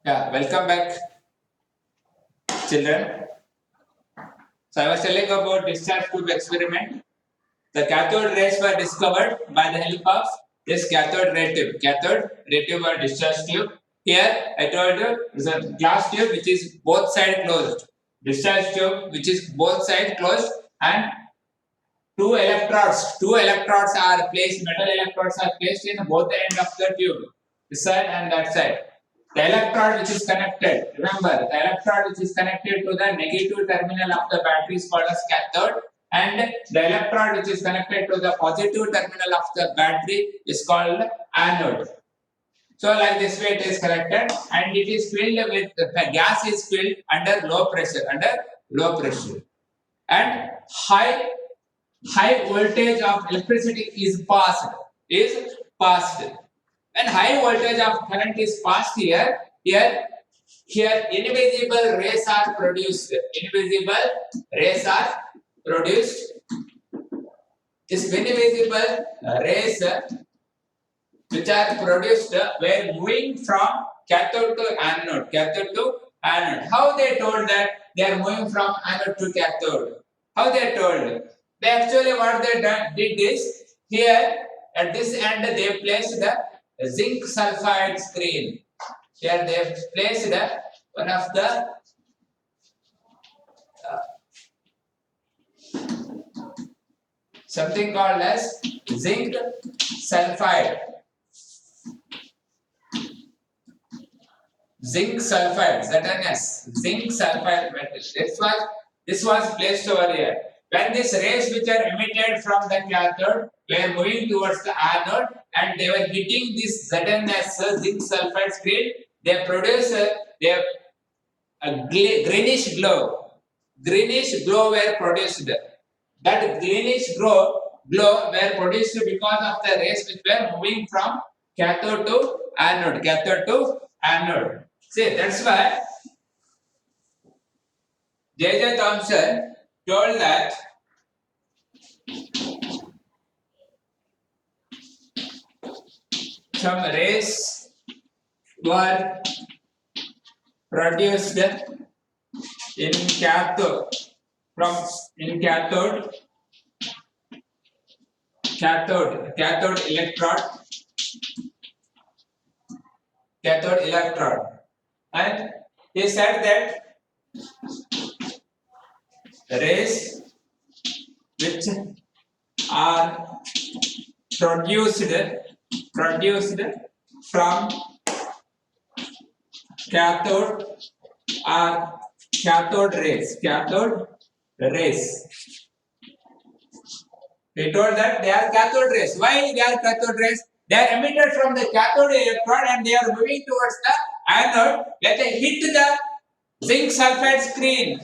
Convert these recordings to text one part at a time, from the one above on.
Yeah, welcome back, children. So I was telling about discharge tube experiment. The cathode rays were discovered by the help of this cathode ray tube. Cathode ray tube or discharge tube. Here I told you is a glass tube which is both side closed. Discharge tube which is both side closed, and two electrodes. Two electrodes are placed. Metal electrodes are placed in both the end of the tube, this side and that side. The electrode which is connected, remember, the electrode which is connected to the negative terminal of the battery is called as cathode, and the electrode which is connected to the positive terminal of the battery is called anode. So, like this way, it is connected, and it is filled with the gas is filled under low pressure, and high voltage of electricity is passed. When high voltage of current is passed here invisible rays are produced. Invisible rays are produced. This invisible rays which are produced were moving from cathode to anode. How they told that they are moving from anode to cathode? How they told? They actually what they did is, here at this end they placed the zinc sulfide screen. Here they have placed one of the something called as zinc sulfide. Zinc sulfide, ZNS, zinc sulfide metal. This was placed over here. When these rays which are emitted from the cathode were moving towards the anode and they were hitting this ZNS, zinc sulfide screen, they produce a greenish glow. Greenish glow were produced. That greenish glow were produced because of the rays which were moving from cathode to anode. See, that's why J.J. Thomson told that some rays were produced in cathode electrode, and he said that rays which are produced from cathode are cathode rays. He told that they are cathode rays. Why they are cathode rays? They are emitted from the cathode electrode and they are moving towards the anode. When they hit the zinc sulfide screen,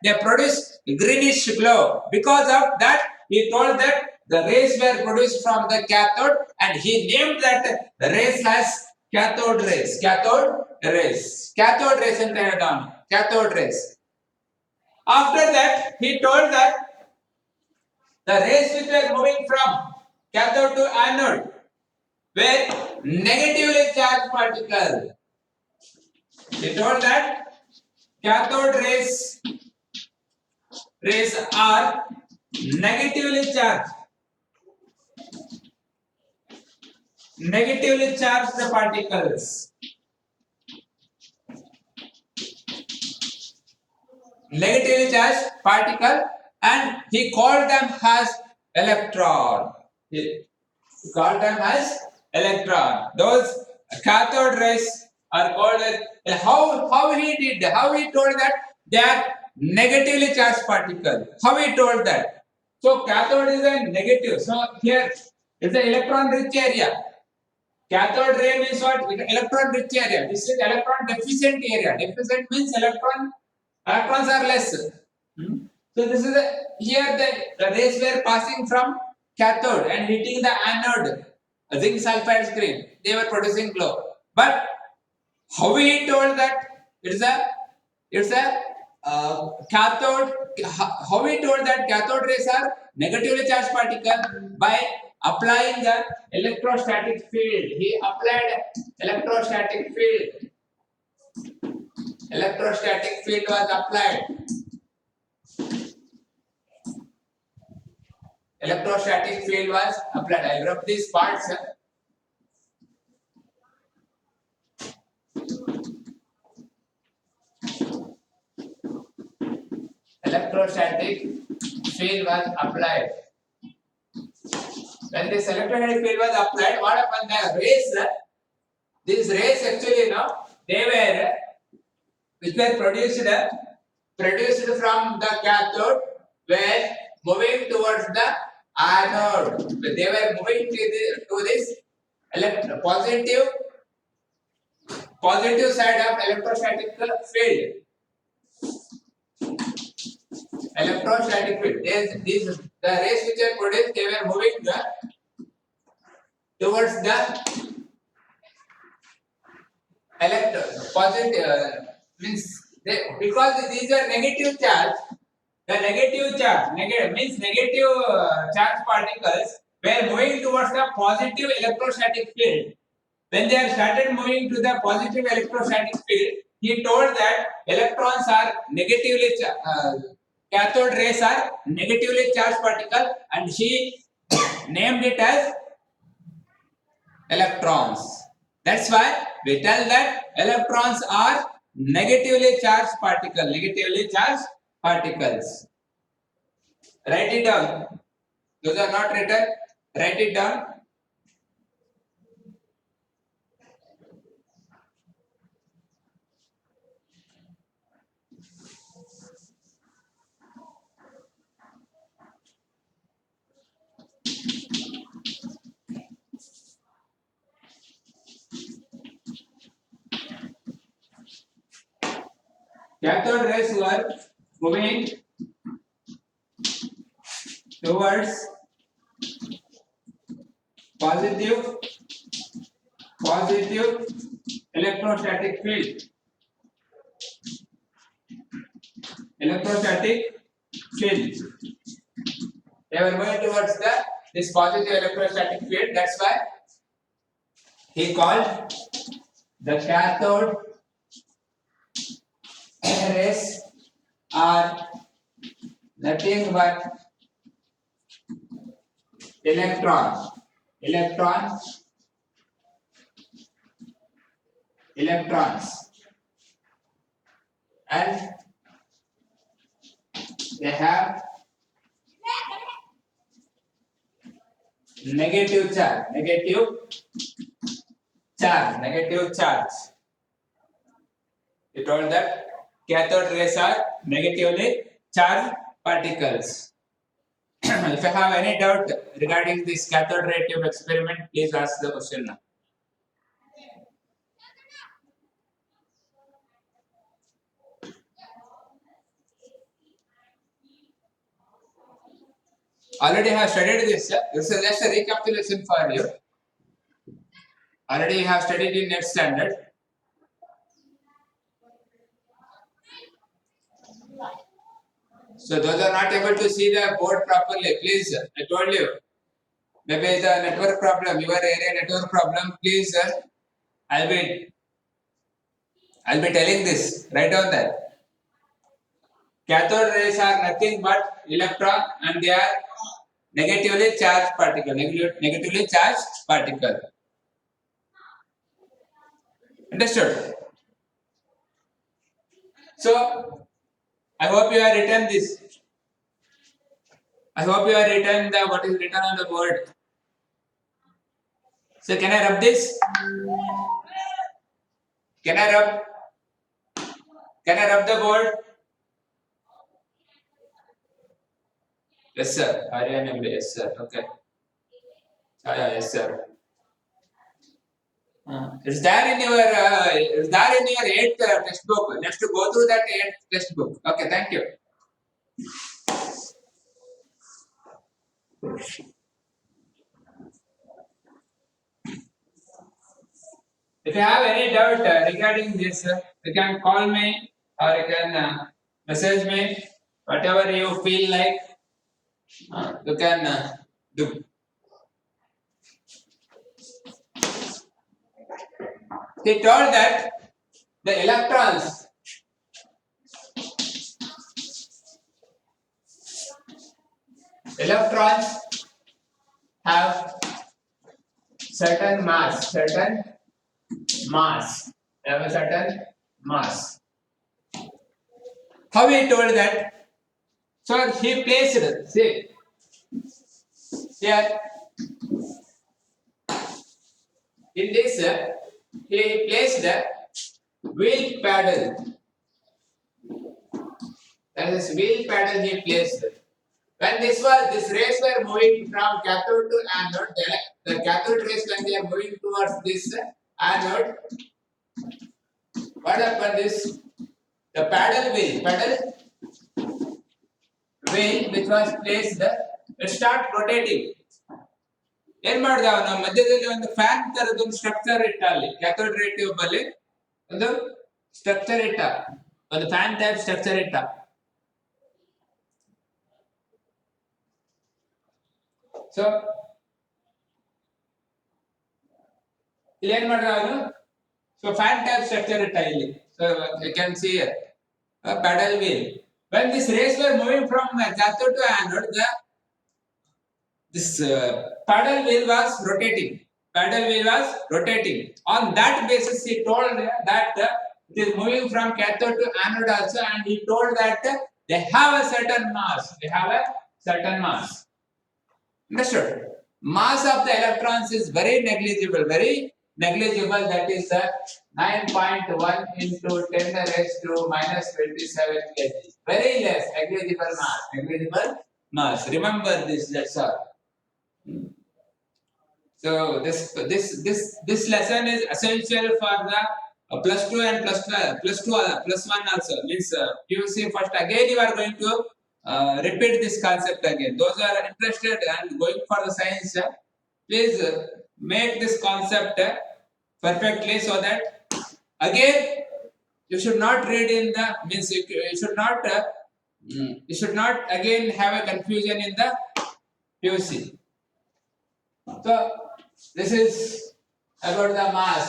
they produce greenish glow. Because of that, he told that the rays were produced from the cathode, and he named that rays as cathode rays. Cathode rays in cathode rays. After that, he told that the rays which were moving from cathode to anode were negatively charged particles. He told that cathode rays are negatively charged particles. Negatively charged particle, and he called them as electron. Those cathode rays are called as, how he told that they are negatively charged particle. How he told that? So cathode is a negative. So here is the electron rich area. Cathode ray means what? Electron rich area. This is electron deficient area. Deficient means electrons are less. So this is here the rays were passing from cathode and hitting the anode, zinc sulfide screen. They were producing glow. But how he told that it's a cathode? How he told that cathode rays are negatively charged particle? By applying the electrostatic field. He applied electrostatic field. Electrostatic field was applied. Electrostatic field was applied. I'll rub these parts. Electrostatic field was applied. When this electrostatic field was applied, what happened? The rays, these rays actually, they were which were produced from the cathode were moving towards the anode. They were moving to this positive side of electrostatic field. Electrostatic field. The rays which are produced, they were moving towards the positive means because these are negative charge. The negative charge means negative charge particles were moving towards the positive electrostatic field. When they have started moving to the positive electrostatic field, he told that electrons are negatively cathode rays are negatively charged particle, and she named it as electrons. That's why we tell that electrons are negatively charged particle. Negatively charged particles. Write it down. Those are not written. Write it down. Cathode rays were moving towards positive electrostatic field. Electrostatic field. They were moving towards this positive electrostatic field. That's why he called the cathode rays are nothing but electrons, and they have negative charge. He told that cathode rays are negatively charged particles. If you have any doubt regarding this cathode ray tube experiment, please ask the question now. Already have studied this. This is just a recapitulation for you. Already you have studied in next standard. So those are not able to see the board properly, please. I told you. Maybe the network problem, your area network problem. Please, I'll be telling this. Write down that. Cathode rays are nothing but electron, and they are negatively charged particle. Negatively charged particle. Understood? So, I hope you have written this. I hope you have written what is written on the board. So, can I rub this? Can I rub the board? Yes, sir. Aryan, yes, sir. Okay. Yes, sir. Is there in your 8th textbook? Let's to go through that 8th textbook. Okay, thank you. If you have any doubt regarding this, you can call me or you can message me. Whatever you feel like, you can do. he told that the electrons have certain mass, they have a certain mass. How he told that? So he placed, see, here in this, he placed the wheel paddle. That is wheel paddle he placed. When this rays were moving from cathode to anode, the cathode rays when they are moving towards this anode, what happened is the paddle wheel which was placed start rotating. ಏನ್ ಮಾಡ್ದ ಅವನ ಮಧ್ಯದಲ್ಲಿ ಒಂದು fan ತರದೊಂದು structure ಇಟ್ಟ ಅಲ್ಲಿ cathode ರೇ tube ಅಲ್ಲಿ ಒಂದು ಸ್ಟ್ರಕ್ಚರ್ ಇಟ್ಟ, ಒಂದು ಫ್ಯಾನ್ ಟೈಪ್ ಸ್ಟ್ರಕ್ಚರ್ ಇಟ್ಟ. ಸೊ ಇಲ್ಲಿ ಏನ್ ಮಾಡ್ದ ಅವನು, ಸೊ ಫ್ಯಾನ್ ಟೈಪ್ ಸ್ಟ್ರಕ್ಚರ್ ಇಟ್ಟ ಇಲ್ಲಿ. So you can see paddle wheel. When these rays were moving from cathode to anode, this paddle wheel was rotating. On that basis, he told that it is moving from cathode to anode also, and he told that they have a certain mass. Understood? Mass of the electrons is very negligible. That is 9.1 into 10 raised to minus 27 kg. Very less, negligible mass. Remember this, that's all. So this lesson is essential for the plus 2 and plus 1 also. Means PUC first again you are going to repeat this concept again. Those who are interested and going for the science, please make this concept perfectly, so that again you should not read in the, means you should not again have a confusion in the PUC. So this is about the mass,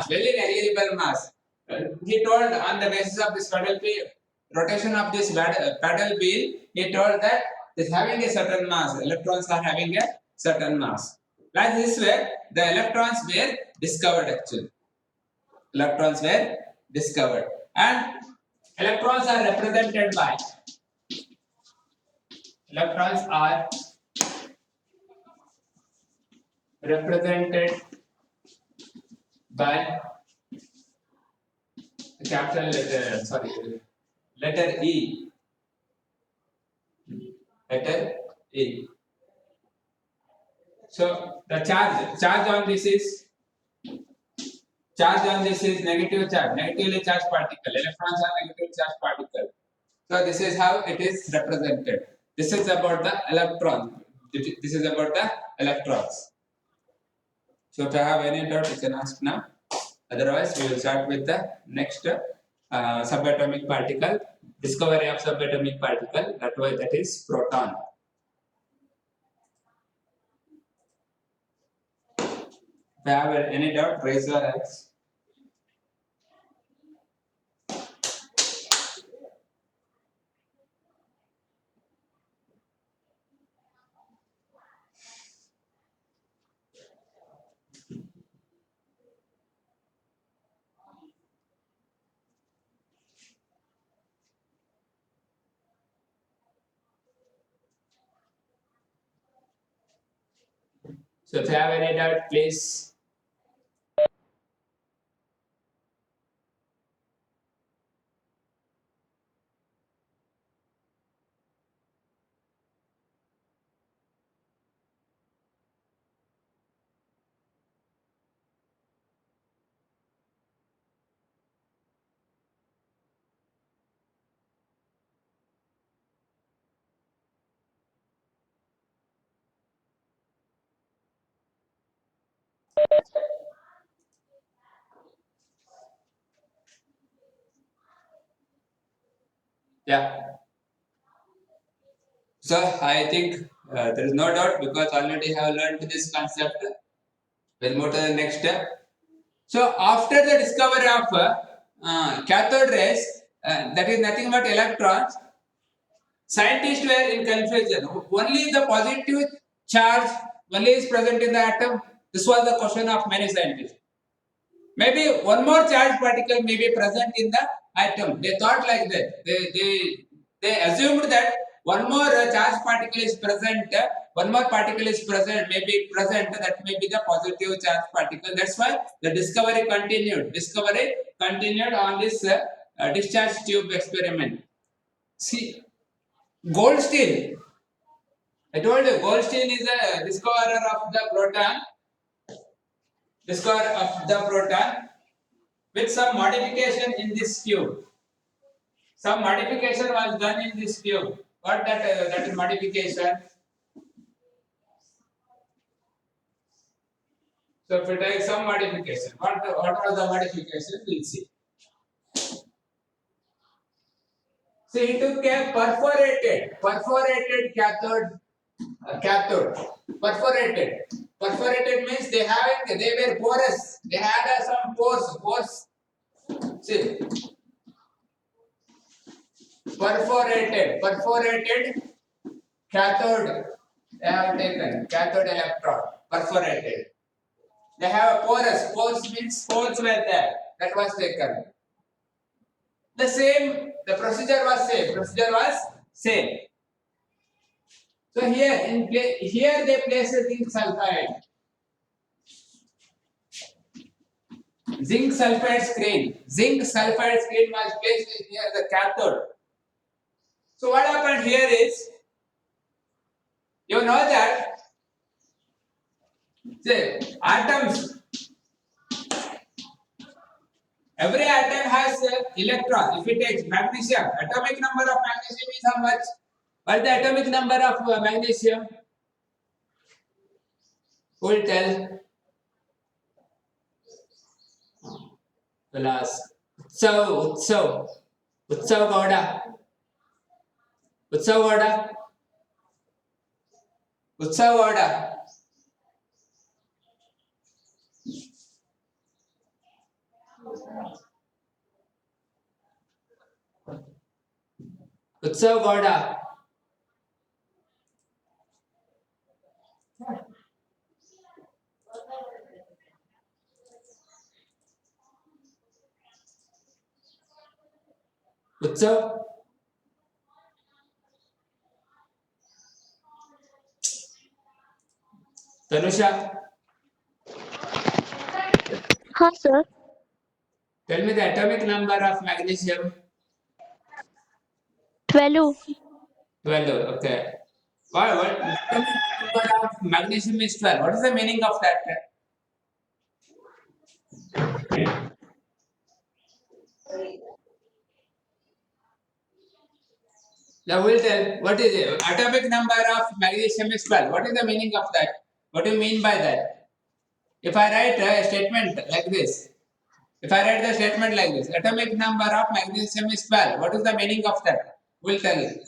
very negligible mass. He told on the basis of this rotation of this paddle wheel, he told that is having a certain mass. Electrons are having a certain mass. Like this way, the electrons were discovered actually. And electrons are represented by capital letter E. So the charge on this is negative charge, negatively charged particle. Electrons are negatively charged particle. So this is how it is represented. This is about the electron. This is about the electrons. So if you have any doubt, you can ask now. Otherwise, we will start with the next subatomic particle, discovery of subatomic particle. That is proton. If you have any doubt, raise your hands. So if you have any doubt, please. Yeah. So I think there is no doubt, because already have learned this concept. We'll move to the next step. So after the discovery of cathode rays, that is nothing but electrons, scientists were in confusion. Only the positive charge only is present in the atom. This was the question of many scientists. Maybe one more charge particle may be present in the atom. They thought like that. They assumed that one more charge particle is present. One more particle is present, may be present. That may be the positive charge particle. That's why the discovery continued. Discovery continued on this discharge tube experiment. See, Goldstein. I told you, Goldstein is a discoverer of the proton. Discoverer of the proton with some modification in this tube. Some modification was done in this tube. What that modification? So if we take some modification, what was the modification? We'll see. So he took a perforated cathode. Perforated means they were porous. They had some pores. See, perforated cathode. They have taken cathode electrode, perforated. They have porous. Pores means holes were there. That was taken. The procedure was same. So here they place zinc sulfide. Zinc sulfide screen was placed near the cathode. So what happened here is, you know that atoms, every atom has electron. If it takes magnesium, atomic number of magnesium is how much? What is the atomic number of magnesium? Who will tell? We'll ask. Utsav Gowda. Utsav Gowda. Utsav. Tanusha. Huh, sir. Tell me the atomic number of magnesium. 12. 12. Okay. What atomic number of magnesium is 12? What is the meaning of that? Now we'll tell what is it. Atomic number of magnesium is 12. What is the meaning of that? What do you mean by that? If I write a statement like this, atomic number of magnesium is 12. What is the meaning of that? We'll tell you.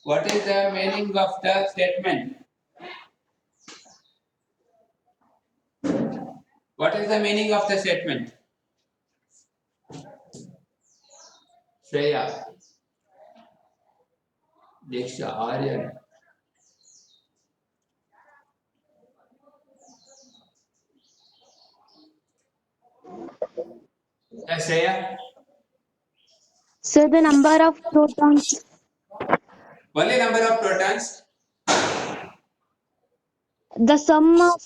What is the meaning of the statement? What is the meaning of the statement? Shreya, Diksha, Aryan. Yes, Shreya. So the number of protons. Only number of protons. The sum of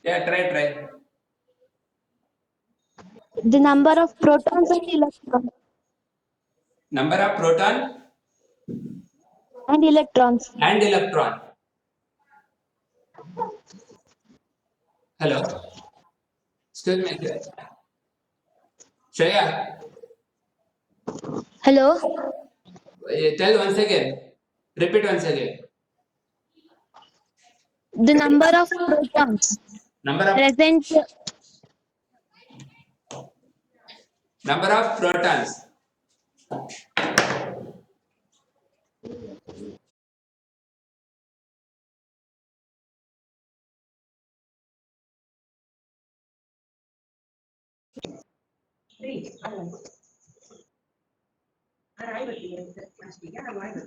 Yeah, try. the number of protons and electrons. Number of proton And electrons. and electron. Hello. Excuse me. Shreya, Hello. tell once again. Repeat once again. The number of protons Number of present. protons arrival.